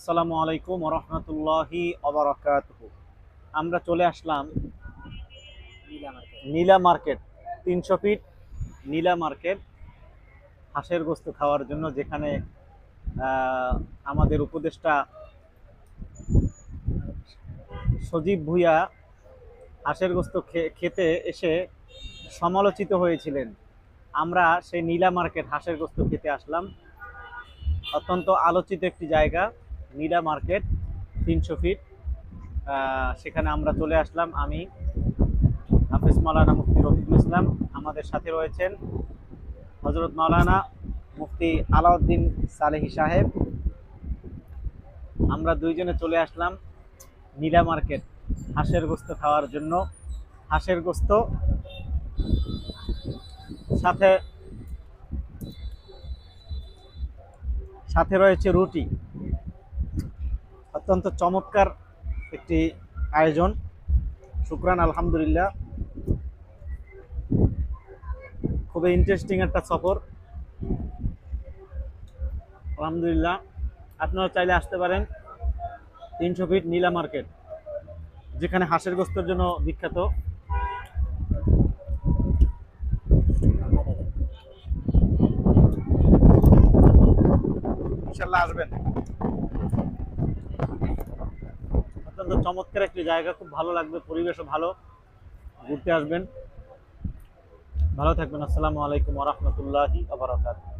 আসসালামু আলাইকুম ওয়া রাহমাতুল্লাহি ওয়া বারাকাতুহু। আমরা চলে আসলাম নীলা মার্কেট, 300 ফিট নীলা মার্কেট, হাঁসের গোস্ত খাওয়ার জন্য, যেখানে আমাদের উপদেষ্টা সজীব ভুঁইয়া হাঁসের গোস্ত খেতে এসে সমালোচিত হয়েছিলেন। আমরা সেই নীলা মার্কেট হাঁসের গোস্ত খেতে আসলাম। অত্যন্ত আলোচিত একটি জায়গা নীলা মার্কেট, 300 ফিট। সেখানে আমরা চলে আসলাম। আমি হাফেজ মাওলানা মুফতি রফিকুল ইসলাম, আমাদের সাথে রয়েছেন হযরত মাওলানা মুফতি আলাউদ্দিন সালেহী সাহেব। আমরা দুইজনে চলে আসলাম নীলা মার্কেট হাঁসের গোস্ত খাওয়ার জন্য। হাঁসের গোস্ত সাথে সাথে রয়েছে রুটি। অত্যন্ত চমৎকার একটি আয়োজন। শুকরান, আলহামদুলিল্লাহ। খুবই ইন্টারেস্টিং একটা সফর, আলহামদুলিল্লাহ। আপনারা চাইলে আসতে পারেন 300 ফিট নীলা মার্কেট, যেখানে হাঁসের গোস্তের জন্য বিখ্যাত। ইনশাআল্লাহ আসবেন। অত্যন্ত চমৎকার একটি জায়গা, খুব ভালো লাগবে, পরিবেশও ভালো, ঘুরতে আসবেন। ভালো থাকবেন। আসসালামু আলাইকুম ওয়া রাহমাতুল্লাহি ওয়া বারাকাতুহু।